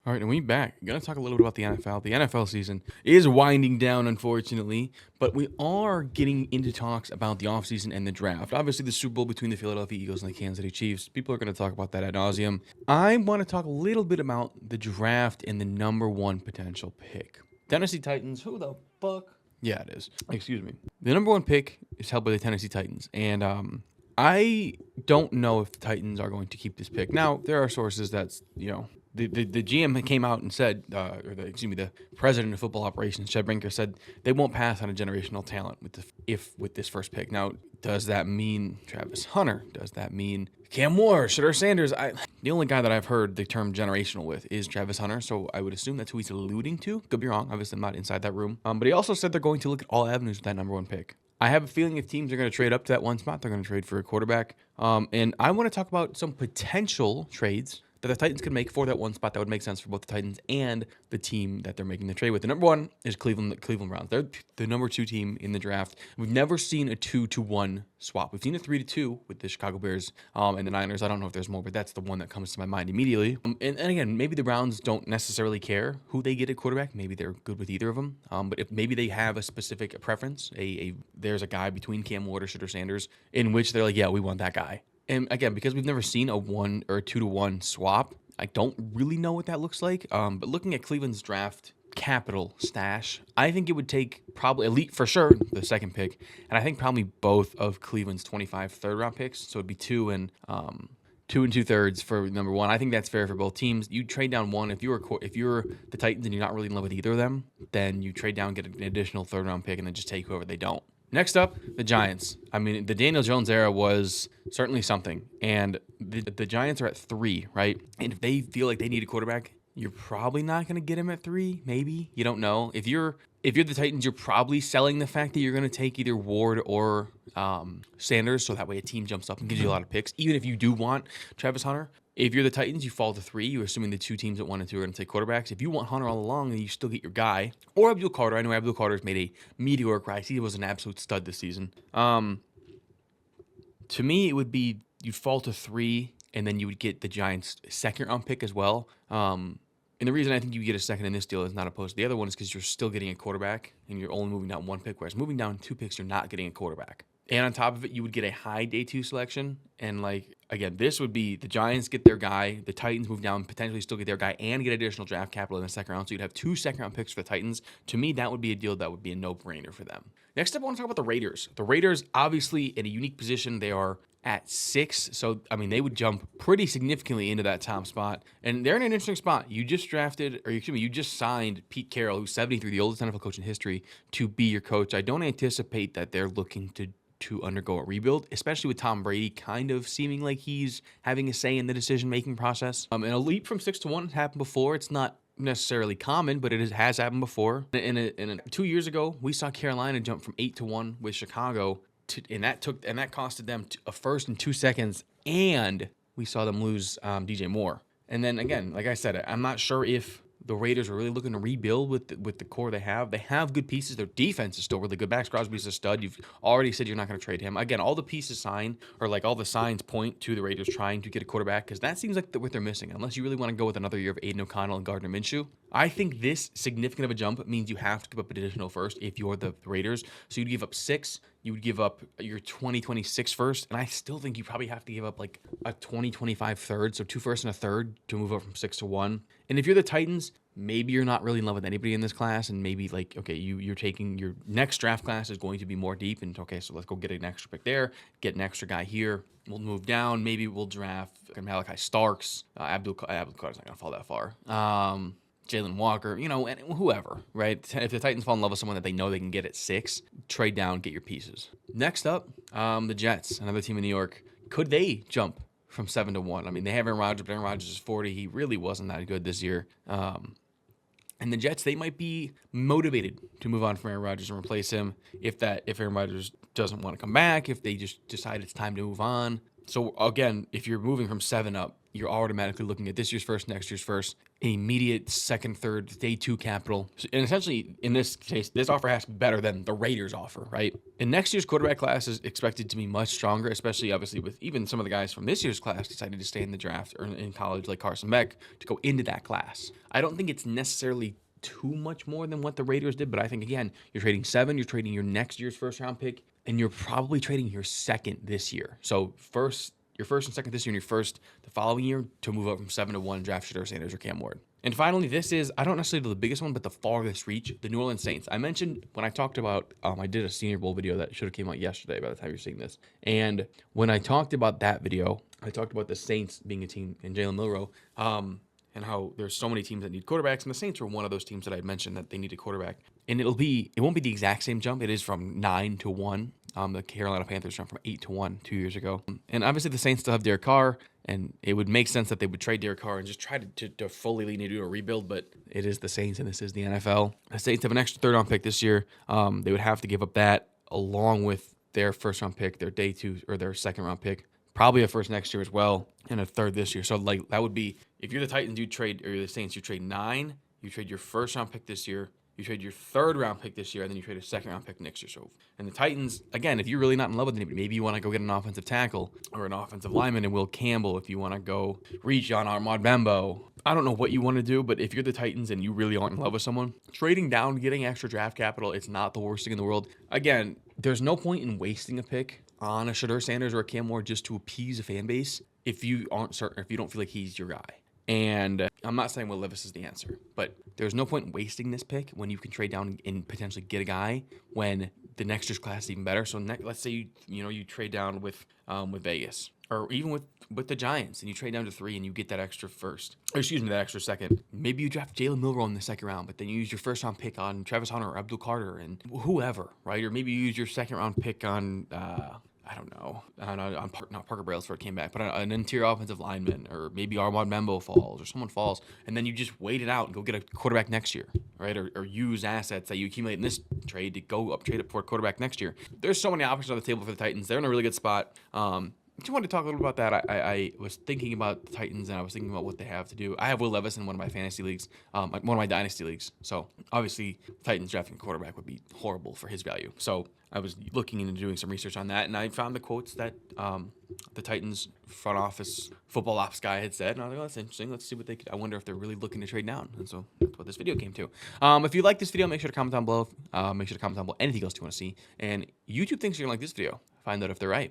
All right, and we back. Going to talk a little bit about the NFL. The NFL season is winding down, unfortunately, but we are getting into talks about the offseason and the draft. Obviously, the Super Bowl between the Philadelphia Eagles and the Kansas City Chiefs. People are going to talk about that ad nauseum. I want to talk a little bit about the draft and the number one potential pick. Tennessee Titans, who the fuck? Yeah, it is. Excuse me. The number one pick is held by the Tennessee Titans, and I don't know if the Titans are going to keep this pick. Now, there are sources that's, the GM came out and said, the president of football operations, Chad Brinker, said they won't pass on a generational talent with this first pick. Now, does that mean Travis Hunter? Does that mean Cam Moore, Shedeur Sanders? The only guy that I've heard the term generational with is Travis Hunter, so I would assume that's who he's alluding to. Could be wrong. Obviously, I'm not inside that room. But he also said they're going to look at all avenues with that number one pick. I have a feeling if teams are going to trade up to that one spot, they're going to trade for a quarterback. And I want to talk about some potential trades that the Titans could make for that one spot that would make sense for both the Titans and the team that they're making the trade with. The number one is Cleveland Browns. They're the number two team in the draft. We've never seen a 2-to-1 swap. We've seen a 3-to-2 with the Chicago Bears and the Niners. I don't know if there's more, but that's the one that comes to my mind immediately. And again, maybe the Browns don't necessarily care who they get at quarterback. Maybe they're good with either of them. But if maybe they have a specific preference, there's a guy between Cam Ward or Shedeur Sanders in which they're like, yeah, we want that guy. And again, because we've never seen a 1 or a 2-to-1 swap, I don't really know what that looks like. But looking at Cleveland's draft capital stash, I think it would take probably elite for sure the second pick, and I think probably both of Cleveland's 25 third-round picks. So it'd be 2 and 2 2/3 for number one. I think that's fair for both teams. You trade down one if you're the Titans and you're not really in love with either of them, then you trade down, get an additional third-round pick, and then just take whoever they don't. Next up, the Giants. I mean, the Daniel Jones era was certainly something, and the Giants are at 3, right? And if they feel like they need a quarterback, you're probably not going to get him at 3, maybe. You don't know. If you're the Titans, you're probably selling the fact that you're going to take either Ward or Sanders, so that way a team jumps up and gives you a lot of picks, even if you do want Travis Hunter. If you're the Titans, you fall to 3. You're assuming the two teams that 1 and 2 are going to take quarterbacks. If you want Hunter all along, then you still get your guy. Or Abdul Carter. I know Abdul Carter's made a meteoric rise. He was an absolute stud this season. To me, it would be you'd fall to 3, and then you would get the Giants' second-round pick as well. And the reason I think you get a second in this deal is not opposed to the other one is because you're still getting a quarterback, and you're only moving down 1 pick, whereas moving down 2 picks, you're not getting a quarterback. And on top of it, you would get a high day 2 selection. And again, this would be the Giants get their guy, the Titans move down, potentially still get their guy, and get additional draft capital in the second round. So you'd have 2 second-round picks for the Titans. To me, that would be a deal that would be a no-brainer for them. Next up, I want to talk about the Raiders. The Raiders, obviously, in a unique position. They are at 6. So, I mean, they would jump pretty significantly into that top spot. And they're in an interesting spot. You just signed Pete Carroll, who's 73, the oldest NFL coach in history, to be your coach. I don't anticipate that they're looking to undergo a rebuild, especially with Tom Brady kind of seeming like he's having a say in the decision-making process. And a leap from 6 to 1 has happened before. It's not necessarily common, but it has happened before. And 2 years ago, we saw Carolina jump from 8 to 1 with Chicago, and that costed them a first and 2 seconds, and we saw them lose DJ Moore. And then again, like I said, I'm not sure if the Raiders are really looking to rebuild with the core they have. They have good pieces. Their defense is still really good. Max Crosby's a stud. You've already said you're not going to trade him. Again, all the pieces all the signs point to the Raiders trying to get a quarterback, because that seems like what they're missing. Unless you really want to go with another year of Aiden O'Connell and Gardner Minshew, I think this significant of a jump means you have to give up an additional first if you're the Raiders. So you'd give up 6. You would give up your 2026 first, and I still think you probably have to give up like a 2025 third, so 2 firsts and a third to move up from 6 to 1. And if you're the Titans, maybe you're not really in love with anybody in this class, and maybe you're taking your next draft class is going to be more deep, and okay, so let's go get an extra pick there, get an extra guy here. We'll move down. Maybe we'll draft Malachi Starks. Abdul Carter's not going to fall that far. Jalen Walker, and whoever, right? If the Titans fall in love with someone that they know they can get at 6, trade down, get your pieces. Next up, the Jets, another team in New York. Could they jump from 7 to 1? I mean, they have Aaron Rodgers, but Aaron Rodgers is 40. He really wasn't that good this year. And the Jets, they might be motivated to move on from Aaron Rodgers and replace him if Aaron Rodgers doesn't want to come back, if they just decide it's time to move on. So again, if you're moving from 7 up, you're automatically looking at this year's first, next year's first, immediate second, third, day 2 capital. And essentially, in this case, this offer has to be better than the Raiders offer, right? And next year's quarterback class is expected to be much stronger, especially obviously with even some of the guys from this year's class decided to stay in the draft or in college, like Carson Beck, to go into that class. I don't think it's necessarily too much more than what the Raiders did, but I think again, you're trading 7, you're trading your next year's first round pick, and you're probably trading your second this year. So your first and second this year, and your first the following year to move up from 7 to 1, draft Shedeur Sanders or Cam Ward. And finally, this is, I don't necessarily do the biggest one, but the farthest reach, the New Orleans Saints. I mentioned when I talked about, I did a Senior Bowl video that should have came out yesterday by the time you're seeing this. And when I talked about that video, I talked about the Saints being a team and Jalen Milroe, and how there's so many teams that need quarterbacks, and the Saints were one of those teams that I mentioned that they need a quarterback. And it won't be the exact same jump. It is from 9 to 1. The Carolina Panthers jumped from 8 to 1 2 years ago. And obviously the Saints still have Derek Carr, and it would make sense that they would trade Derek Carr and just try to fully lean into a rebuild, but it is the Saints and this is the NFL. The Saints have an extra third round pick this year. They would have to give up that along with their first round pick, their day 2 or their second round pick. Probably a first next year as well, and a third this year. So like that would be, if you're the Titans, or you're the Saints, you trade 9, you trade your first round pick this year, you trade your third round pick this year, and then you trade a second round pick next year. So, and the Titans, again, if you're really not in love with anybody, maybe you want to go get an offensive tackle or an offensive lineman and Will Campbell. If you want to go reach on Armand Bembo, I don't know what you want to do, but if you're the Titans and you really aren't in love with someone, trading down, getting extra draft capital, it's not the worst thing in the world. Again, there's no point in wasting a pick on a Shedeur Sanders or a Cam Ward just to appease a fan base if you aren't certain, if you don't feel like he's your guy. And I'm not saying Will Levis is the answer, but there's no point in wasting this pick when you can trade down and potentially get a guy when the next year's class is even better. So let's say you trade down with Vegas or even with the Giants, and you trade down to 3 and you get that extra first, or excuse me, that extra second. Maybe you draft Jalen Milroe in the second round, but then you use your first round pick on Travis Hunter or Abdul Carter and whoever, right? Or maybe you use your second round pick on I don't know, not Parker Brailsford came back, but an interior offensive lineman, or maybe Armand Bembo falls, or someone falls, and then you just wait it out and go get a quarterback next year, right? Or use assets that you accumulate in this trade to go trade up for a quarterback next year. There's so many options on the table for the Titans. They're in a really good spot. I just wanted to talk a little about that. I was thinking about the Titans, and I was thinking about what they have to do. I have Will Levis in one of my fantasy leagues, one of my dynasty leagues. So obviously, Titans drafting a quarterback would be horrible for his value. So I was looking into doing some research on that, and I found the quotes that the Titans front office football ops guy had said, and I was like, oh, that's interesting. Let's see what they could. I wonder if they're really looking to trade down. And so that's what this video came to. If you like this video, make sure to comment down below. Make sure to comment down below anything else you want to see. And YouTube thinks you're going to like this video. Find out if they're right.